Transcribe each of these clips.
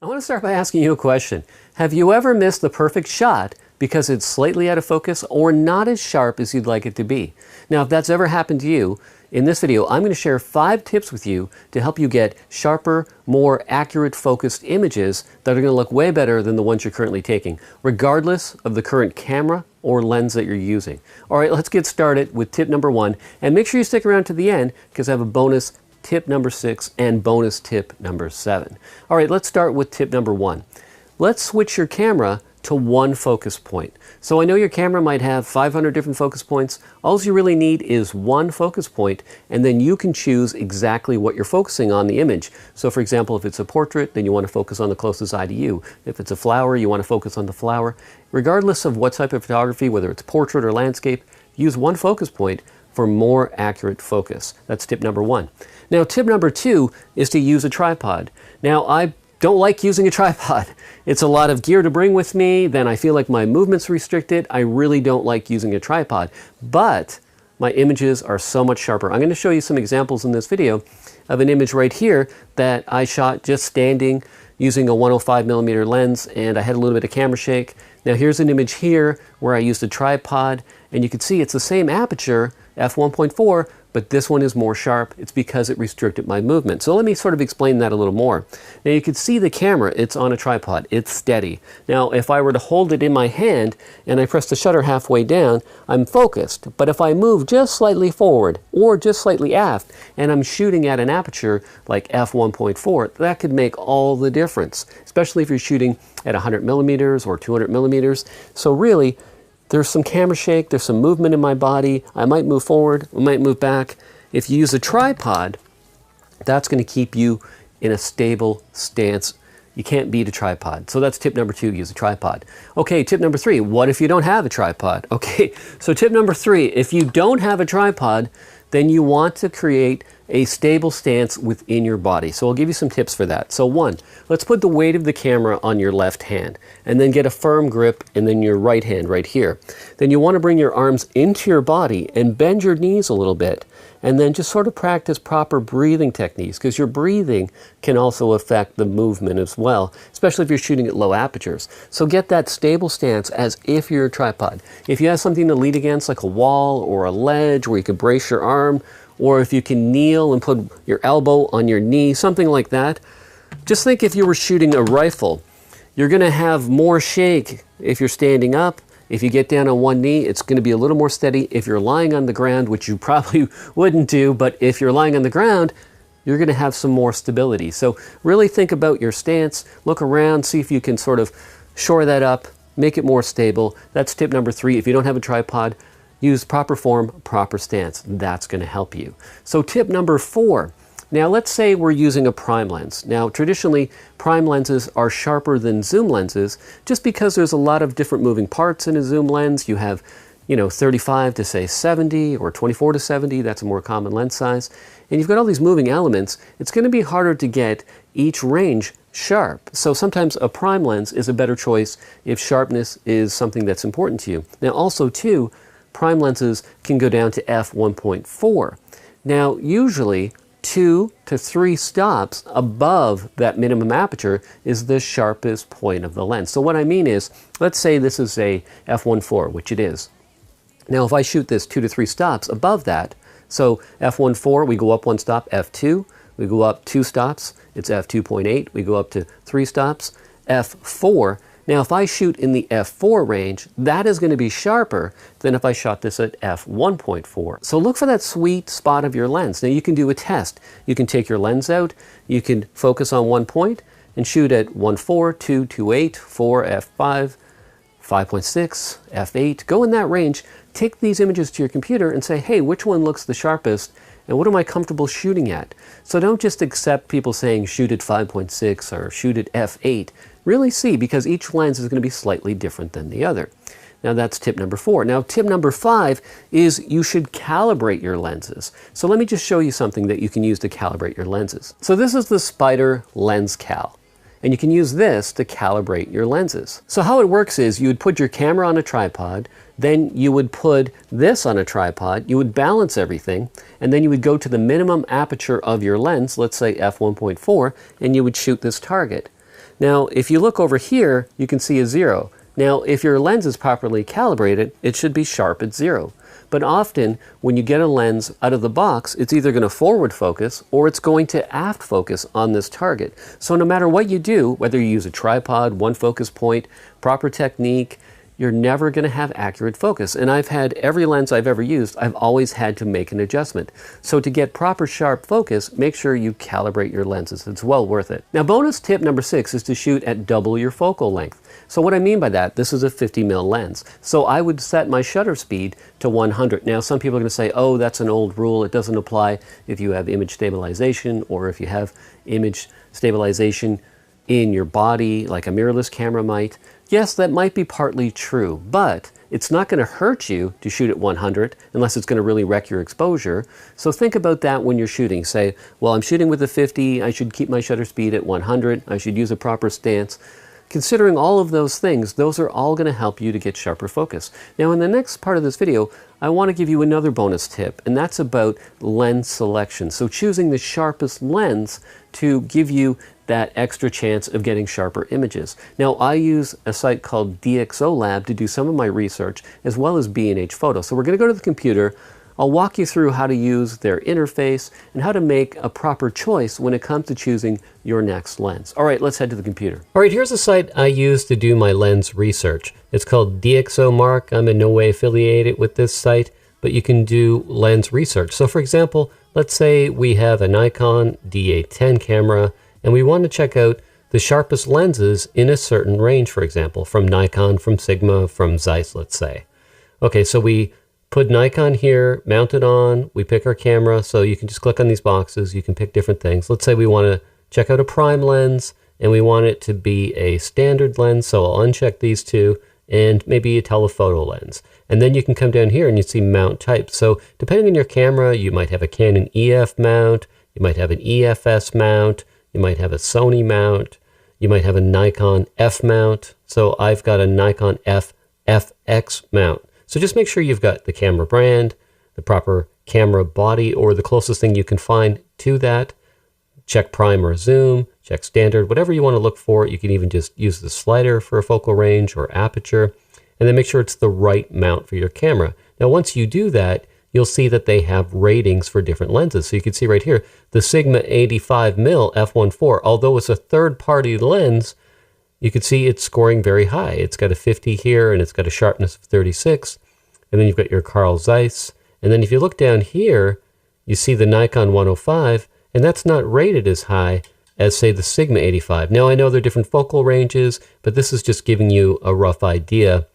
I want to start by asking you a question. Have you ever missed the perfect shot because it's slightly out of focus or not as sharp as you'd like it to be? Now, if that's ever happened to you, in this video, I'm going to share 5 tips with you to help you get sharper, more accurate focused images that are going to look way better than the ones you're currently taking, regardless of the current camera or lens that you're using. All right, let's get started with tip number 1, and make sure you stick around to the end because I have a bonus tip number 6 and bonus tip number 7. All right, let's start with tip number 1. Let's switch your camera to one focus point. So I know your camera might have 500 different focus points. All you really need is one focus point, and then you can choose exactly what you're focusing on the image. So for example, if it's a portrait, then you want to focus on the closest eye to you. If it's a flower, you want to focus on the flower. Regardless of what type of photography, whether it's portrait or landscape, use one focus point for more accurate focus. That's tip number 1. Now, tip number 2 is to use a tripod. Now, I don't like using a tripod. It's a lot of gear to bring with me, then I feel like my movement's restricted. I really don't like using a tripod, but my images are so much sharper. I'm going to show you some examples in this video of an image right here that I shot just standing using a 105mm lens, and I had a little bit of camera shake. Now here's an image here where I used a tripod, and you can see it's the same aperture, f1.4, but this one is more sharp. It's because it restricted my movement. So let me sort of explain that a little more. Now you can see the camera, it's on a tripod, it's steady. Now if I were to hold it in my hand and I press the shutter halfway down, I'm focused. But if I move just slightly forward or just slightly aft and I'm shooting at an aperture like f1.4, that could make all the difference, especially if you're shooting at 100mm or 200mm. So really, there's some camera shake, there's some movement in my body. I might move forward, I might move back. If you use a tripod, that's going to keep you in a stable stance. You can't beat a tripod. So that's tip number 2, use a tripod. Okay, tip number 3, what if you don't have a tripod? Okay, so tip number 3, if you don't have a tripod, then you want to create a stable stance within your body. So I'll give you some tips for that. So 1, let's put the weight of the camera on your left hand and then get a firm grip and then your right hand right here. Then you want to bring your arms into your body and bend your knees a little bit, and then just sort of practice proper breathing techniques, because your breathing can also affect the movement as well, especially if you're shooting at low apertures. So get that stable stance as if you're a tripod. If you have something to lean against like a wall or a ledge where you can brace your arm, or if you can kneel and put your elbow on your knee, something like that. Just think if you were shooting a rifle, you're going to have more shake if you're standing up. If you get down on one knee, it's going to be a little more steady. If you're lying on the ground, which you probably wouldn't do, but if you're lying on the ground, you're going to have some more stability. So really think about your stance, look around, see if you can sort of shore that up, make it more stable. That's tip number 3. If you don't have a tripod, use proper form, proper stance. That's going to help you. So tip number 4. Now let's say we're using a prime lens. Now traditionally, prime lenses are sharper than zoom lenses just because there's a lot of different moving parts in a zoom lens. You have, 35 to say 70 or 24 to 70. That's a more common lens size. And you've got all these moving elements. It's going to be harder to get each range sharp. So sometimes a prime lens is a better choice if sharpness is something that's important to you. Now also too, prime lenses can go down to f1.4. Now usually 2 to 3 stops above that minimum aperture is the sharpest point of the lens. So what I mean is, let's say this is a f1.4, which it is. Now if I shoot this 2 to 3 stops above that, so f1.4, we go up 1 stop, f2, we go up 2 stops, it's f2.8, we go up to 3 stops, f4. Now if I shoot in the f4 range, that is going to be sharper than if I shot this at f1.4. So look for that sweet spot of your lens. Now you can do a test. You can take your lens out, you can focus on one point and shoot at 1.4, 2, 2.8, 4, f5, 5.6, f8. Go in that range, take these images to your computer and say, hey, which one looks the sharpest and what am I comfortable shooting at? So don't just accept people saying shoot at 5.6 or shoot at f8. Really see, because each lens is going to be slightly different than the other. Now that's tip number 4. Now tip number 5 is you should calibrate your lenses. So let me just show you something that you can use to calibrate your lenses. So this is the Spider Lens Cal, and you can use this to calibrate your lenses. So how it works is you would put your camera on a tripod, then you would put this on a tripod, you would balance everything, and then you would go to the minimum aperture of your lens, let's say f1.4, and you would shoot this target. Now, if you look over here, you can see a 0. Now, if your lens is properly calibrated, it should be sharp at 0. But often, when you get a lens out of the box, it's either going to forward focus or it's going to aft focus on this target. So no matter what you do, whether you use a tripod, one focus point, proper technique, you're never going to have accurate focus. And I've had every lens I've ever used, I've always had to make an adjustment. So to get proper sharp focus, make sure you calibrate your lenses. It's well worth it. Now, bonus tip number 6 is to shoot at double your focal length. So what I mean by that, this is a 50mm lens. So I would set my shutter speed to 100. Now, some people are going to say, oh, that's an old rule. It doesn't apply if you have image stabilization or if you have image stabilization in your body like a mirrorless camera might. Yes, that might be partly true, but it's not going to hurt you to shoot at 100 unless it's going to really wreck your exposure. So think about that when you're shooting. Say, well, I'm shooting with a 50, I should keep my shutter speed at 100, I should use a proper stance. Considering all of those things, those are all going to help you to get sharper focus. Now, in the next part of this video, I want to give you another bonus tip, and that's about lens selection. So choosing the sharpest lens to give you that extra chance of getting sharper images. Now, I use a site called DxO Lab to do some of my research, as well as B&H Photo. So we're going to go to the computer. I'll walk you through how to use their interface and how to make a proper choice when it comes to choosing your next lens. All right, let's head to the computer. All right, here's a site I use to do my lens research. It's called DxO Mark. I'm in no way affiliated with this site, but you can do lens research. So for example, let's say we have a Nikon D810 camera and we want to check out the sharpest lenses in a certain range, for example, from Nikon, from Sigma, from Zeiss, let's say. Okay, so we put Nikon here, mount it on, we pick our camera, so you can just click on these boxes, you can pick different things. Let's say we want to check out a prime lens, and we want it to be a standard lens, so I'll uncheck these two, and maybe a telephoto lens. And then you can come down here and you see mount type. So depending on your camera, you might have a Canon EF mount, you might have an EFS mount, you might have a Sony mount, you might have a Nikon F mount. So I've got a Nikon FX mount. So just make sure you've got the camera brand, the proper camera body, or the closest thing you can find to that. Check prime or zoom, check standard, whatever you want to look for. You can even just use the slider for a focal range or aperture, and then make sure it's the right mount for your camera. Now, once you do that, you'll see that they have ratings for different lenses. So you can see right here, the Sigma 85mm f1.4, although it's a third-party lens, you can see it's scoring very high. It's got a 50 here, and it's got a sharpness of 36. And then you've got your Carl Zeiss. And then if you look down here, you see the Nikon 105, and that's not rated as high as, say, the Sigma 85. Now, I know they're different focal ranges, but this is just giving you a rough idea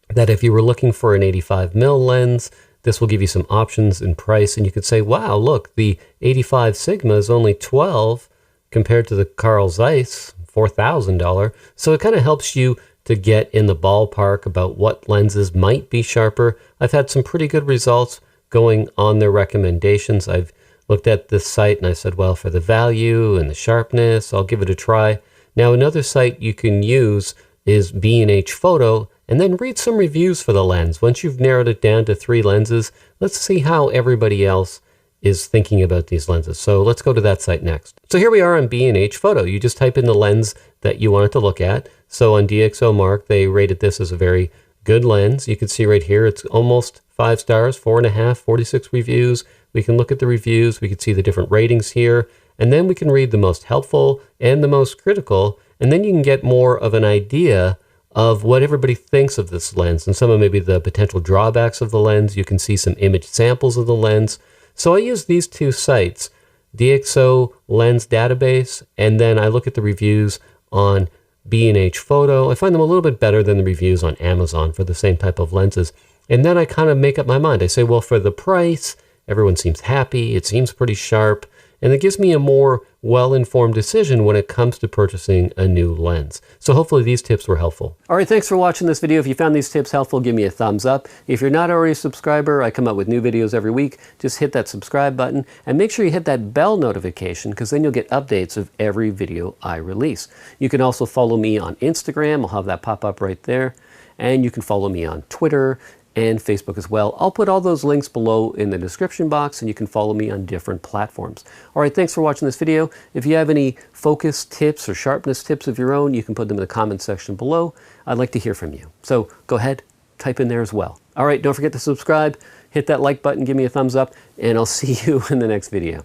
that if you were looking for an 85mm lens, this will give you some options in price. And you could say, wow, look, the 85 Sigma is only $12 compared to the Carl Zeiss, $4,000. So it kind of helps you to get in the ballpark about what lenses might be sharper. I've had some pretty good results going on their recommendations. I've looked at this site and I said, well, for the value and the sharpness, I'll give it a try. Now, another site you can use is B&H Photo, and then read some reviews for the lens. Once you've narrowed it down to 3 lenses, let's see how everybody else is thinking about these lenses. So let's go to that site next. So here we are on B&H Photo. You just type in the lens that you wanted to look at. So on DxO Mark, they rated this as a very good lens. You can see right here, it's almost 5 stars, 4.5, 46 reviews. We can look at the reviews. We can see the different ratings here. And then we can read the most helpful and the most critical. And then you can get more of an idea of what everybody thinks of this lens and some of maybe the potential drawbacks of the lens. You can see some image samples of the lens. So I use these 2 sites, DxO Lens Database, and then I look at the reviews on B&H Photo. I find them a little bit better than the reviews on Amazon for the same type of lenses. And then I kind of make up my mind. I say, well, for the price, everyone seems happy, it seems pretty sharp, and it gives me a more well-informed decision when it comes to purchasing a new lens. So hopefully these tips were helpful. All right, thanks for watching this video. If you found these tips helpful, give me a thumbs up. If you're not already a subscriber, I come up with new videos every week. Just hit that subscribe button and make sure you hit that bell notification, because then you'll get updates of every video I release. You can also follow me on Instagram. I'll have that pop up right there. And you can follow me on Twitter and Facebook as well. I'll put all those links below in the description box, and you can follow me on different platforms. All right, thanks for watching this video. If you have any focus tips or sharpness tips of your own, you can put them in the comment section below. I'd like to hear from you. So go ahead, type in there as well. All right, don't forget to subscribe, hit that like button, give me a thumbs up, and I'll see you in the next video.